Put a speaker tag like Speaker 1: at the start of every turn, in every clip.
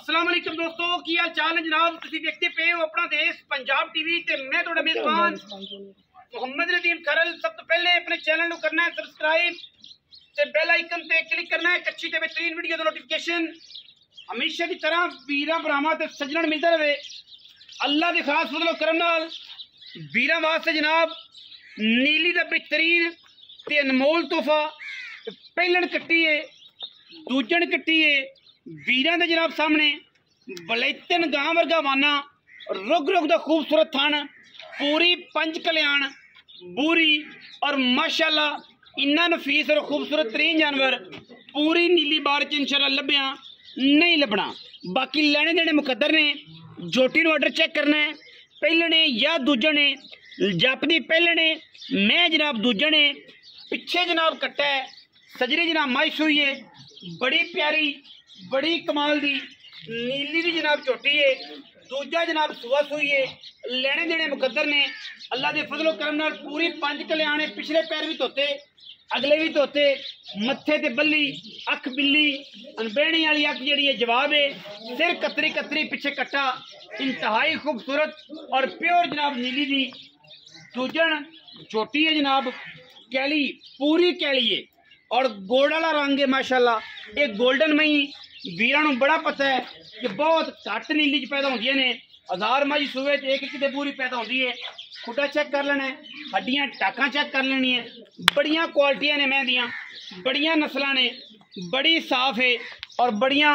Speaker 1: अस्सलाम वालेकुम दोस्तों, की हाल चाल है जनाब। तुसीं देखते पे हो अपना देश पंजाब टीवी ते मैं तुहाडा मेज़बान मोहम्मद नदीम खरल। सब तो पहले अपने चैनल को करना है सबसक्राइब ते बेल आइकन ते क्लिक करना है अच्छी ते बेहतरीन वीडियो दा नोटिफिकेशन हमेशा की तरह वीरां भरावां ते सज्जण मिलता रहे। अल्लाह के खास फजलो करम नाल वीरां वास्ते जनाब नीली दा बेहतरीन ते अनमोल तोहफा पहलन कट्टी है दूजन कट्टी है वीरां दे जनाब सामने बलैतन गां वर्गा वाना रुग रुग दा खूबसूरत थान पूरी पंज कल्याण बूरी और माशाल्लाह इन्ना नफीस और खूबसूरत तरीन जानवर पूरी नीली बार च इंशाल्लाह लभ्या नहीं लभना। बाकी लेने देने मुकद्दर ने जोटी नु ऑर्डर चेक करना है पहलने या दूजने जापदी पहलने मैं जनाब दूजने पिछे जनाब कट्टा है सजरी जनाब माइश हुई है बड़ी प्यारी बड़ी कमाल दी नीली दी जनाब झोटी है दूजा जनाब सुआ सुई है लेने देने मुकद्दर ने अल्लाह के फजलो करम नाल पूरी पंज कल्याण है पिछले पैर भी धोते अगले भी धोते मत्थे ते बल्ली अख बिल्ली अनबेणी वाली अख जी है जवाब है सिर कतरी कतरी पिछे कट्टा इंतहाई खूबसूरत और प्योर जनाब नीली दी दूजन झोटी है जनाब कैली पूरी कैली है और गोल्ड वाला रंग है माशाल्लाह। ये गोल्डन मई वीरां नूं बड़ा पता है कि बहुत घट नीली च पैदा होंदियां ने 1000 मई सूबे च एक किते पूरी पैदा होंदी है। खुटा चेक कर लेना है हड्डियां टाकां चेक कर लेनी है बड़ियां क्वालिटियां ने मैं दियां बड़ियां नस्लां ने बड़ी साफ है और बड़ियां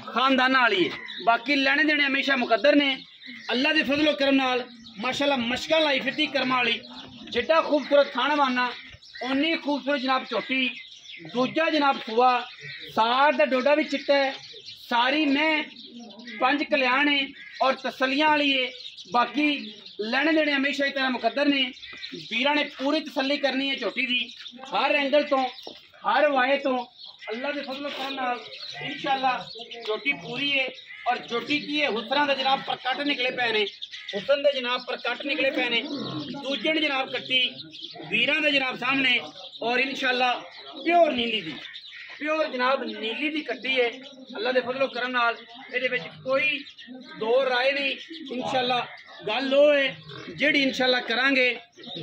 Speaker 1: खानदाना वाली है। बाकी लेने देने हमेशा मुकद्दर ने अल्लाह के फजलो करम नाल माशाल्लाह मशकां लाई फिरती कर्मा वाली जिड्डा खूबसूरत थाना वाना उन्नी खूबसूरत जनाब झोटी दूजा जनाब सुआ सार दा डोडा भी चिट्टा है सारी मैं पंज कल्याण है और तसलियां वाली है। बाकी लेने देने हमेशा ही तरह मुकद्दर ने वीरां ने पूरी तसल्ली करनी है झोटी दी हर एंगल तो हर वाए तो अल्लाह के फजलो करम नाल इंशाल्लाह झोटी पूरी है। और झोटी की है हुसना दे जनाब पर कट निकले पे ने हुसन दे जनाब पर कट निकले पे ने दूजन जनाब कट्टी वीरां दे जनाब सामने और इंशाल्लाह प्योर नीली दी प्योर जनाब नीली दी कट्टी है अल्लाह के फजलो करम नाल इहदे विच कोई दो राय नहीं। इंशाल्लाह गल वो है जिहड़ी इंशाल्लाह करांगे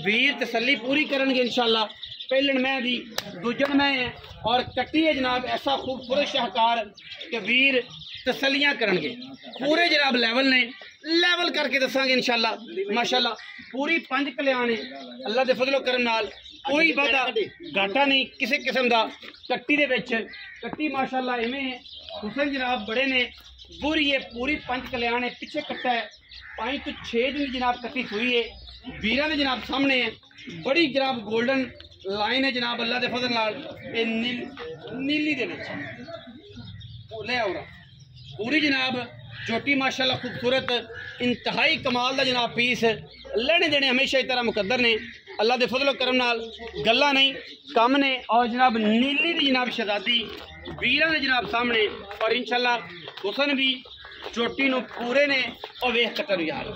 Speaker 1: वीर तसल्ली पूरी करनगे इंशाल्लाह। पहलन मैं दी दूजन मैं है और कट्टी है जनाब ऐसा खूबसूरत शाहकार कि वीर तसलियां करनगे पूरे जनाब लेवल ने लेवल करके दसांगे इंशाल्लाह माशाल्लाह। पूरी पंज कल्याण है अल्लाह के फजलो करम नाल कोई वादा घाटा नहीं किसी किस्म का कट्टी दे विच कट्टी माशाल्लाह इवें है हुसन जनाब बड़े ने बुरी है पूरी पंज कल्याण है पिछे कट्टा है 5 तो 6 दिन जनाब कट्टी हुई है वीरां दे जनाब सामने है बड़ी जनाब गोल्डन लाइन है जनाब अल्लाह के फजल नाल नीली दे विच ले आओ पूरी जनाब झोटी माशाल्लाह खूबसूरत इंतहाई कमाल का जनाब पीस लेने देने हमेशा ही तरह मुकद्दर ने अल्लाह के फजलो करम नाल गल्ला नहीं कम ने और जनाब नीली दी जनाब शहजादी वीरां दे जनाब सामने और इंशाल्लाह हुसन भी झोटी नूं पूरे ने और वेख कट्टन यार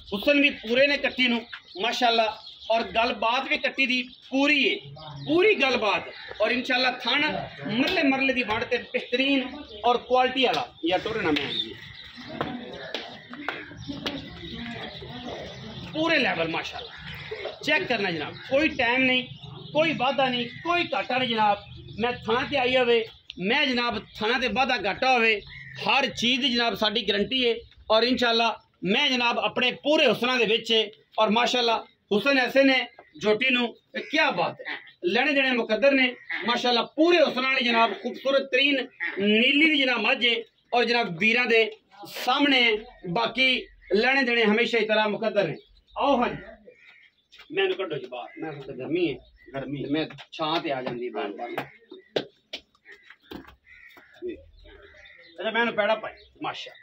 Speaker 1: हुसन भी पूरे ने कट्टी नूं माशाल्लाह और गलबात भी कट्टी दी पूरी है पूरी गलबात और इंशाल्लाह थाना मरले मरले दी वंड ते बेहतरीन और क्वालिटी वाला या टोरना मैं पूरे लेवल माशाल्लाह चेक करना जनाब कोई टाइम नहीं कोई वादा नहीं कोई घाटा नहीं जनाब। मैं थाना ते आई होवे मैं जनाब थाना ते वादा घाटा होवे हर चीज़ की जनाब साडी गारंटी है और इंशाल्लाह मैं जनाब अपने पूरे हुसना दे विच और माशाल्लाह हुसन ऐसे ने झोटी नूं क्या बात है लेने देने मुकद्दर ने माशाल्लाह पूरे हुसन वाली जनाब खूबसूरत तरीन नीली दी जनाब मझ है और जनाब वीरां दे सामने बाकी लेने देने हमेशा ही तरह मुकद्दर ने। आओ हाँ मैनू कड्डो जी बाहर मैं तो गर्मी है गर्मी मैं छां ते आ जांदी बार बार अच्छा मैनू पैड़ा पाई माशा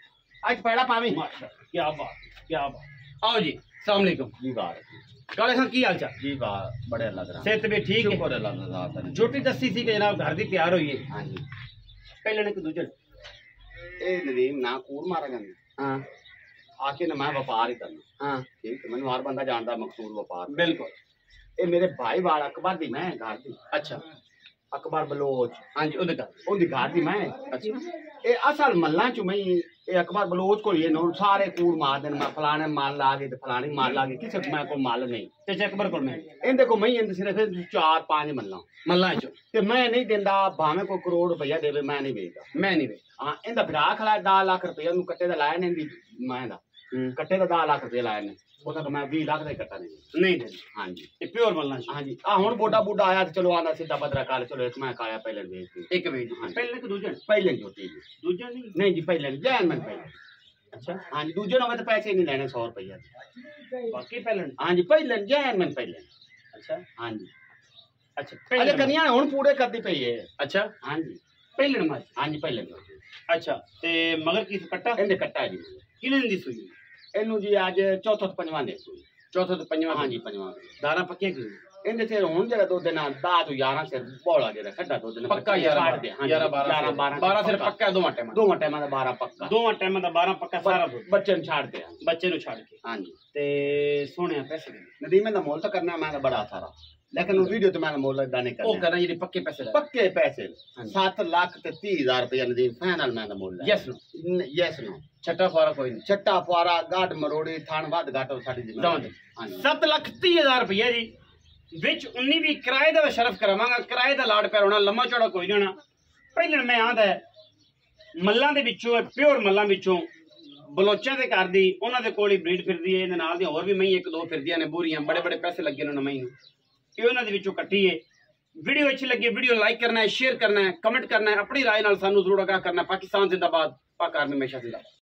Speaker 1: आज पैड़ा पावी माशा क्या बात आओ जी अस्सलाम वालेकुम जी बार काले खान की हाल चाल जी बार बड़े अल्लाह दा सेहत भी ठीक है शुक्र अल्लाह दा झोटी दसी सी कि जनाब घर दी तैयार होई है हां जी पहले ने दूजन ए नदीम ना कूर मारा जांदा हां आके ना मैं व्यापार ही करना हां ठीक है मैंने हर बंदा जानदा मकसूद व्यापार बिल्कुल ए मेरे भाई वाल अकबर दी मैं घर दी अच्छा
Speaker 2: अकबर बलोच
Speaker 1: हाँ जी उनका
Speaker 2: उनकी घर दी मैं
Speaker 1: अच्छा
Speaker 2: ये असल मल्ला च मैं ये अकबर बलोच को ये नो सारे कूड़ मार देन मैं फलाने माल ला गए फलानी माल ला गए किसी मैं को माल नहीं
Speaker 1: चाचा अकबर को मैं
Speaker 2: इनदे को मैं इनदे सिर्फ 4-5 मल्ला
Speaker 1: मल्ला चो
Speaker 2: ते मैं नहीं देंदा भावे को करोड़ रुपया देवे मैं नहीं बेचदा
Speaker 1: मैं नहीं वे
Speaker 2: हां इंदा भरा खला 10 लाख रुपया नु कट्टे दा लाया ने इंदी मैं दा कट्टे दा 10 लाख रुपया लाया ने ਉਹ ਤਾਂ ਮੈਂ 20 ਲੱਖ ਦਾ ਕੱਟਾ ਨਹੀਂ
Speaker 1: नहीं
Speaker 2: ਹਾਂਜੀ
Speaker 1: ये प्योर मल्ला
Speaker 2: ਹਾਂਜੀ ਆ ਹੁਣ ਬੋਡਾ ਬੁੱਢਾ ਆਇਆ ਤੇ ਚਲੋ ਆਂਦਾ ਸਿੱਧਾ ਬਦਰਾ ਕਾਲ ਚਲੋ ਇੱਕ ਮੈਂ ਕਾਇਆ ਪਹਿਲੇ ਵੇਚ ਦਿੱਤੀ
Speaker 1: एक वे पहले को दूजा
Speaker 2: ਪਹਿਲੇ ਜੋਤੀ ਜੀ
Speaker 1: दूजा नहीं
Speaker 2: ਨਹੀਂ ਜੀ ਪਹਿਲੇ ਜੈਨ ਮੈਂ ਪਹਿਲੇ
Speaker 1: अच्छा
Speaker 2: ਹਾਂਜੀ ਦੂਜੇ ਨੂੰ ਤਾਂ ਪੈਸੇ ਨਹੀਂ ਲੈਣੇ 100 ਰੁਪਇਆ
Speaker 1: बाकी पहले
Speaker 2: ਹਾਂਜੀ ਪਹਿਲੇ ਜੈਨ ਮੈਂ ਪਹਿਲੇ
Speaker 1: अच्छा
Speaker 2: ਹਾਂਜੀ
Speaker 1: अच्छा
Speaker 2: ਅਜੇ
Speaker 1: पहले
Speaker 2: ਕੰਨੀਆਂ ਹੁਣ ਪੂਰੇ ਕਰਦੀ ਪਈ ਹੈ
Speaker 1: अच्छा
Speaker 2: ਹਾਂਜੀ
Speaker 1: पहले नमाज
Speaker 2: ਹਾਂਜੀ ਪਹਿਲੇ
Speaker 1: अच्छा ते मगर की कट्टा
Speaker 2: ਇਹਨੇ ਕੱਟਾ ਜੀ
Speaker 1: किने दी सुई
Speaker 2: ਇਹਨੂੰ ਜੀ ਅੱਜ ਚੌਥਾ ਤੇ ਪੰਜਵਾਂ ਦੇ ਸੂਈ
Speaker 1: चौथा तो पंजवा
Speaker 2: ਹਾਂਜੀ ਪੰਜਵਾਂ
Speaker 1: दाना पक्के की
Speaker 2: ਇਹਦੇ ਤੇ ਹੁਣ ਜਿਹੜਾ ਦੁੱਧ ਨਾਲ 10 ਤੋਂ 11 ਸਿਰ ਬੋਲਾ ਜਿਹੜਾ ਖੱਡਾ ਦੁੱਧ ਨਾਲ
Speaker 1: पक्का 11 12 12 सिर पक्का दो टाइम
Speaker 2: ਦੋ ਟਾਈਮਾਂ ਦਾ 12 ਪੱਕਾ
Speaker 1: दो टाइम दा 12 पक्का सारा दूध
Speaker 2: ਬੱਚੇ ਨੂੰ ਛੱਡ ਦੇ
Speaker 1: बच्चे नु छाड़ के
Speaker 2: ਹਾਂਜੀ
Speaker 1: ते सोने पैसे
Speaker 2: ਨਦੀਮੇ ਦਾ ਮੁੱਲ ਤਾਂ ਕਰਨਾ ਮੈਂ ਤਾਂ ਬੜਾ ਸਾਰਾ ਲੇਕਿਨ ਉਹ ਵੀਡੀਓ ਤੇ ਮੈਂ ਮੁੱਲ ਇਦਾਂ ਨਹੀਂ
Speaker 1: ओ
Speaker 2: ਕਰਨਾ
Speaker 1: करना ये पक्के पैसे ले
Speaker 2: ਪੱਕੇ ਪੈਸੇ
Speaker 1: ਹਾਂਜੀ।
Speaker 2: 7 ਲੱਖ ਤੇ 30,000 ਰੁਪਏ ਨਦੀਮ ਫਾਈਨਲ ਮੈਂ ਦਾ ਮੁੱਲ
Speaker 1: यस नो
Speaker 2: ਯੈਸ ਨੋ
Speaker 1: छट्टा फुआरा कोई नहीं
Speaker 2: ਛੱਟਾ ਪੁਆਰਾ ਗਾਡ ਮਰੋੜੀ ਥਾਣ ਵੱਧ ਘਾਟੋ ਸਾਡੀ
Speaker 1: ਦਵਾਂ
Speaker 2: ਜ਼ਿੰਮੇਵਾਰੀ ਹਾਂਜੀ
Speaker 1: 7,30,000 रुपया जी विच 19 भी किराए दा शरफ करावांगा किराए दा लाड़ पैर होना लम्मा चौड़ा कोई नहीं होना पहले मैं आंदा है मल्लां दे विचों प्योर मल्लां विचों बलोचां दे घर दी उन्हां दे कोल ही ब्रीड फिरदी है इहदे नाल दी होर भी मई एक दो फिरदियां ने बूरियां बड़े बड़े पैसे लगे ने मई नूं ਇਹ ਉਹਨਾਂ ਦੇ ਵਿੱਚੋਂ ਕੱਟੀ ਹੈ ਵੀਡੀਓ ਅੱਛੀ ਲੱਗੀ ਵੀਡੀਓ ਲਾਈਕ ਕਰਨਾ ਹੈ ਸ਼ੇਅਰ ਕਰਨਾ ਹੈ ਕਮੈਂਟ ਕਰਨਾ ਹੈ ਆਪਣੀ ਰਾਏ ਨਾਲ ਸਾਨੂੰ ਜ਼ਰੂਰ ਆਗਾਹ ਕਰਨਾ ਪਾਕਿਸਤਾਨ ਜ਼ਿੰਦਾਬਾਦ ਪਾਕ ਆਰਮੀ ਹਮੇਸ਼ਾ ਜ਼ਿੰਦਾਬਾਦ